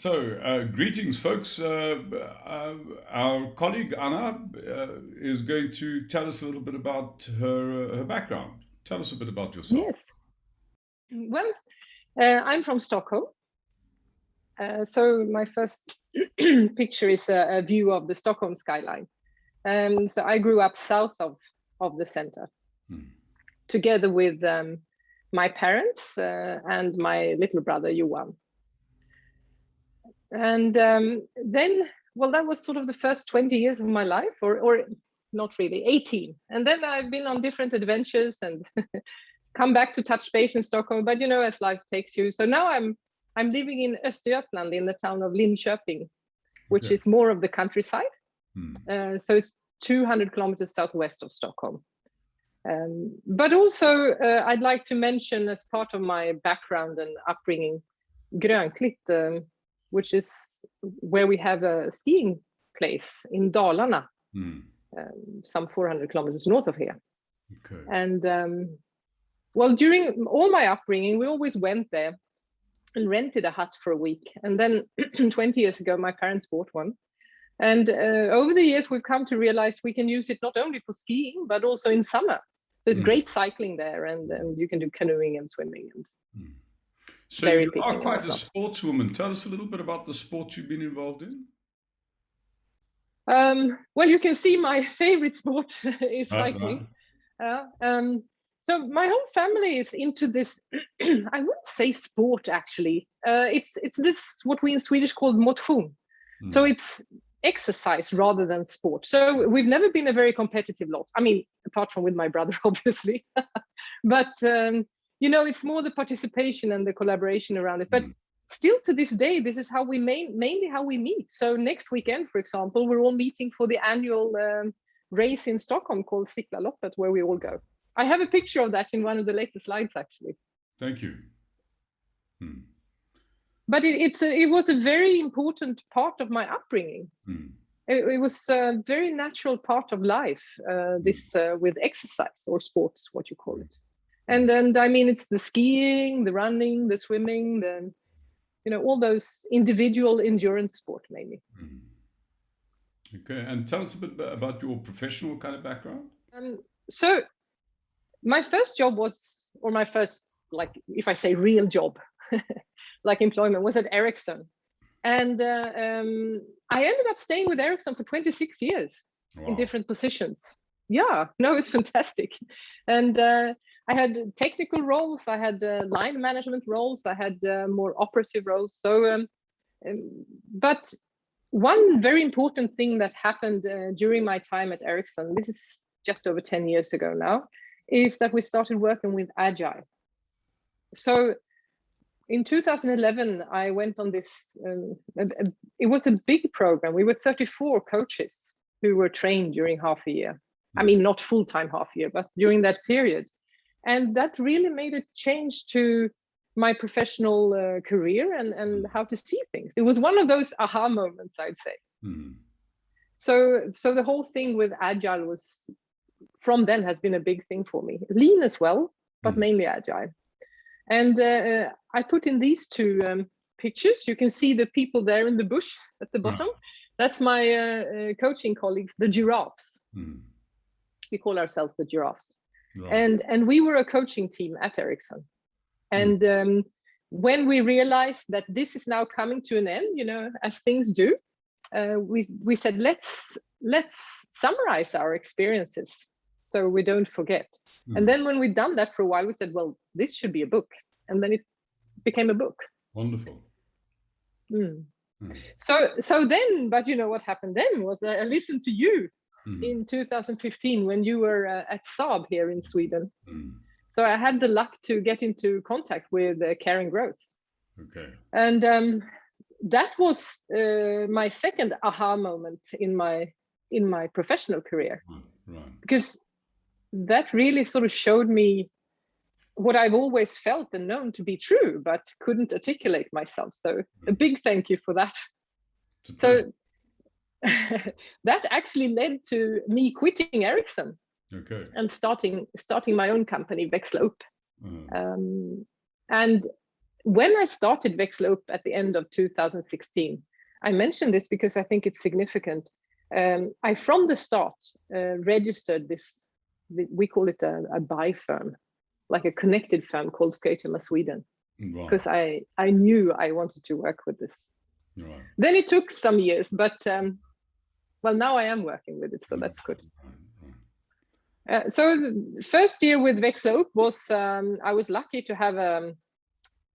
Greetings, folks. Our colleague Anna is going to tell us a little bit about her background. Tell us a bit about yourself. Yes. Well, I'm from Stockholm. So my first picture is a view of the Stockholm skyline. So I grew up south of the center, together with my parents and my little brother Johan. And then, well, that was sort of the first 20 years of my life, or not really, 18. And then I've been on different adventures and come back to touch base in Stockholm. But as life takes you. So now I'm living in Östergötland, in the town of Linköping, which is more of the countryside. So it's 200 kilometers southwest of Stockholm. But also, I'd like to mention, as part of my background and upbringing, Grönklitt, which is where we have a skiing place in Dalarna, some 400 kilometers north of here. Okay. And well, during all my upbringing, we always went there and rented a hut for a week. And then 20 years ago, my parents bought one. And over the years, we've come to realize we can use it not only for skiing, but also in summer. So it's great cycling there, and you can do canoeing and swimming. And So you are quite a sportswoman. Tell us a little bit about the sports you've been involved in. Well, you can see my favorite sport is cycling. So my whole family is into this, I wouldn't say sport, actually. It's this, what we in Swedish call motion. So it's exercise rather than sport. So we've never been a very competitive lot. I mean, apart from with my brother, obviously. But, it's more the participation and the collaboration around it. But still to this day, this is how we mainly how we meet. So next weekend, for example, we're all meeting for the annual race in Stockholm called Cyklaloppet, where we all go. I have a picture of that in one of the latest slides, actually. Thank you. But it was a very important part of my upbringing. It was a very natural part of life, this with exercise or sports, what you call it. And I mean, it's the skiing, the running, the swimming, all those individual endurance sport mainly. Okay, and tell us a bit about your professional kind of background. So my first job was, or my first, like, if I say real job, like employment, was at Ericsson. And I ended up staying with Ericsson for 26 years in different positions. Yeah, no, it's fantastic. And I had technical roles, I had line management roles, I had more operative roles. So, but one very important thing that happened during my time at Ericsson, this is just over 10 years ago now, is that we started working with Agile. So in 2011, I went on this, it was a big program. We were 34 coaches who were trained during half a year. I mean, not full-time half a year, but during that period. And that really made a change to my professional career and how to see things. It was one of those aha moments, I'd say. So the whole thing with Agile was, from then, has been a big thing for me. Lean as well, but mainly Agile. And I put in these two pictures. You can see the people there in the bush at the bottom. That's my coaching colleagues, the giraffes. We call ourselves the giraffes. And we were a coaching team at Ericsson. And when we realized that this is now coming to an end, as things do, we said, let's summarize our experiences so we don't forget. And then when we'd done that for a while, we said, well, this should be a book. And then it became a book. Wonderful. So then, but what happened then was I listened to you in 2015 when you were at Saab here in Sweden. So I had the luck to get into contact with Caring Growth. Okay. And that was my second aha moment in my professional career. Because that really sort of showed me what I've always felt and known to be true, but couldn't articulate myself. So a big thank you for that. So that actually led to me quitting Ericsson and starting my own company, Växla Upp. And when I started Växla Upp at the end of 2016, I mentioned this because I think it's significant. I, from the start, registered this, we call it a buy firm, like a connected firm called Schuitema Sweden, because I knew I wanted to work with this. Right. Then it took some years, but well, now I am working with it, so that's good. So the first year with Växla Upp was, I was lucky to have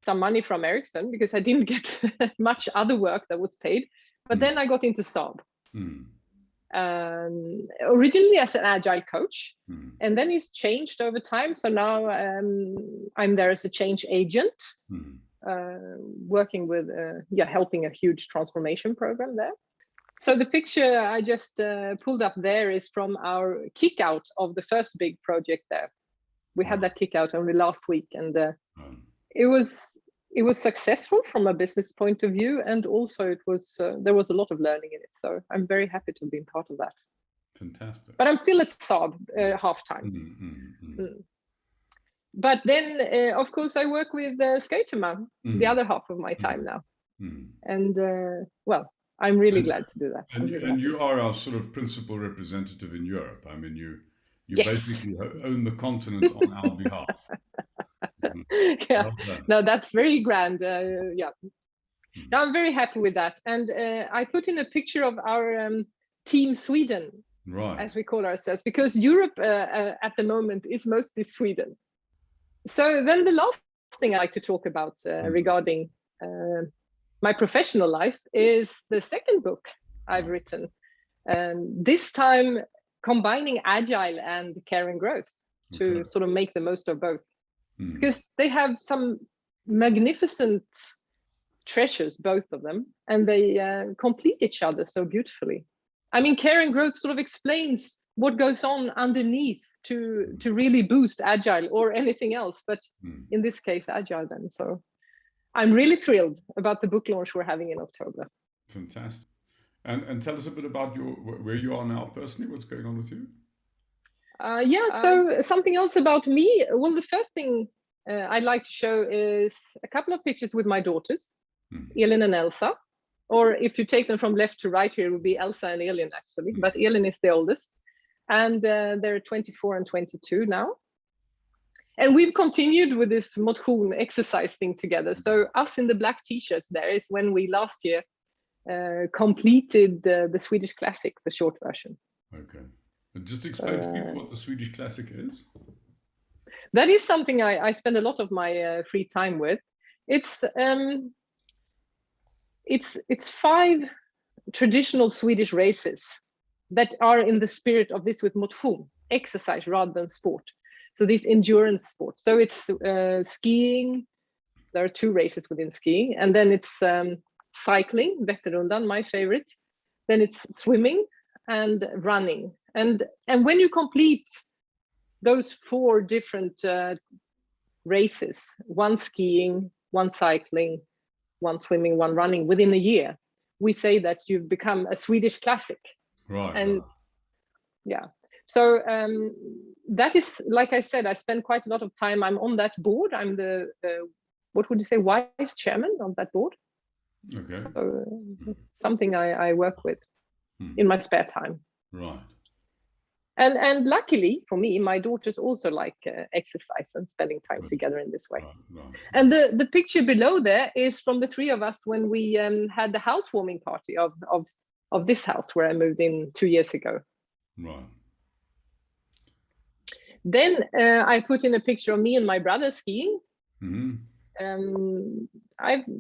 some money from Ericsson because I didn't get much other work that was paid. But then I got into Saab. Originally as an agile coach, and then it's changed over time. So now I'm there as a change agent, working with, helping a huge transformation program there. So the picture I just pulled up there is from our kick out of the first big project there. We had that kick out only last week, and it was successful from a business point of view, and also it was there was a lot of learning in it. So I'm very happy to have been part of that. Fantastic. But I'm still at Saab half time. But then, of course, I work with Schuitema the other half of my time now, and well, I'm really glad to do that. And you are our sort of principal representative in Europe. I mean, you basically own the continent on our behalf. Yeah, no, that's very grand. Yeah, now I'm very happy with that. And I put in a picture of our Team Sweden, as we call ourselves, because Europe at the moment is mostly Sweden. So then the last thing I like to talk about regarding my professional life is the second book I've written, this time combining agile and care and growth to sort of make the most of both, because they have some magnificent treasures, both of them, and they complete each other so beautifully. I mean, care and growth sort of explains what goes on underneath to really boost agile or anything else, but in this case, agile then. So I'm really thrilled about the book launch we're having in October. Fantastic. And tell us a bit about where you are now personally. What's going on with you? So something else about me. Well, the first thing I'd like to show is a couple of pictures with my daughters, Elin and Elsa. Or if you take them from left to right here, it would be Elsa and Elin actually, but Elin is the oldest. And they're 24 and 22 now. And we've continued with this motion exercise thing together. So us in the black t-shirts there is when we last year completed the Swedish Classic, the short version. Okay. And just explain to people what the Swedish Classic is. That is something I spend a lot of my free time with. It's 5 traditional Swedish races that are in the spirit of this with motion, exercise rather than sport. So these endurance sports. So it's skiing. There are 2 races within skiing, and then it's cycling, Vätternrundan, my favorite. Then it's swimming and running. And when you complete those 4 different races, 1 skiing, 1 cycling, 1 swimming, 1 running within a year, we say that you've become a Swedish classic. Right. And yeah. So that is, like I said, I spend quite a lot of time. I'm on that board. I'm the, what would you say, vice chairman of that board. Okay. So something I work with in my spare time. Right. And luckily for me, my daughters also like exercise and spending time together in this way. Right. And the picture below there is from the 3 of us when we had the housewarming party of this house where I moved in 2 years ago. Right. Then I put in a picture of me and my brother skiing.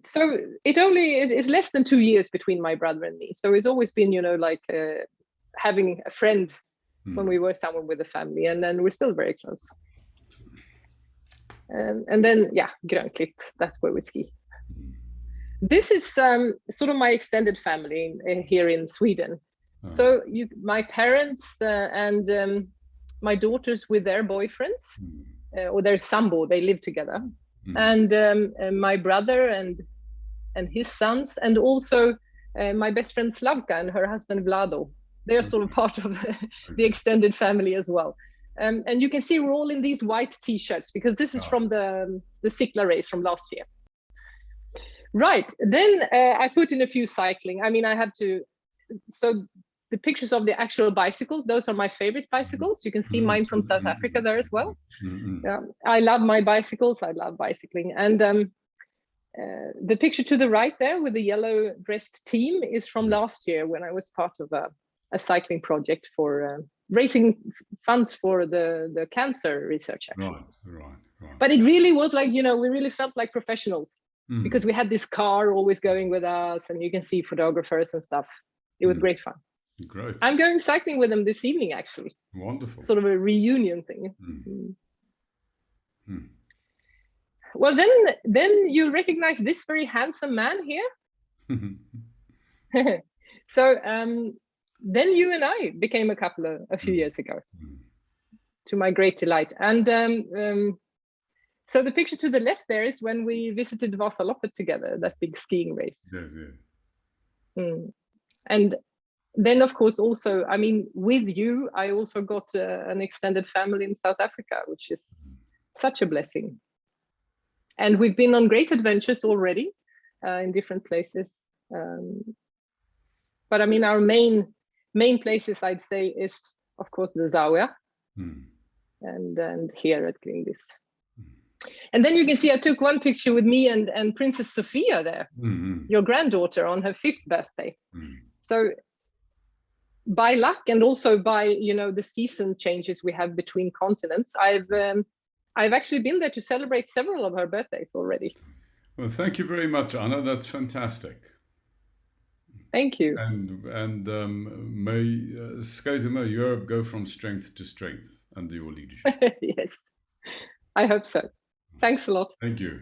So it's less than 2 years between my brother and me. So it's always been, like having a friend when we were somewhere with the family, and then we're still very close. And then, Grönklitt, that's where we ski. This is sort of my extended family here in Sweden. So my parents and my daughters with their boyfriends, or their sambo, they live together. And my brother and his sons, and also my best friend Slavka and her husband Vlado. They're sort of part of the extended family as well. And you can see we're all in these white t-shirts because this is from the Sickla race from last year. Right. Then I put in a few cycling. I mean, I had to. So the pictures of the actual bicycles, those are my favorite bicycles. You can see mine from South Africa there as well. I love my bicycles. I love bicycling. And the picture to the right there with the yellow dressed team is from last year when I was part of a cycling project for raising funds for the cancer research, actually. Right. But it really was like, we really felt like professionals because we had this car always going with us, and you can see photographers and stuff. It was great fun. Great. I'm going cycling with them this evening, actually. Wonderful. Sort of a reunion thing. Well, then you recognize this very handsome man here. So then you and I became a couple a few years ago, to my great delight. And so the picture to the left there is when we visited Vasaloppet together, that big skiing race. And then, of course, also, I mean, with you, I also got an extended family in South Africa, which is such a blessing. And we've been on great adventures already in different places. But I mean, our main places, I'd say, is, of course, the Zawiya and here at Grindis. And then you can see I took one picture with me and Princess Sophia there, your granddaughter, on her 5th birthday. So by luck, and also by the season changes we have between continents, I've actually been there to celebrate several of her birthdays already. Well, thank you very much, Anna. That's fantastic. Thank you. And may Schuitema Europe go from strength to strength under your leadership. Yes, I hope so. Thanks a lot. Thank you.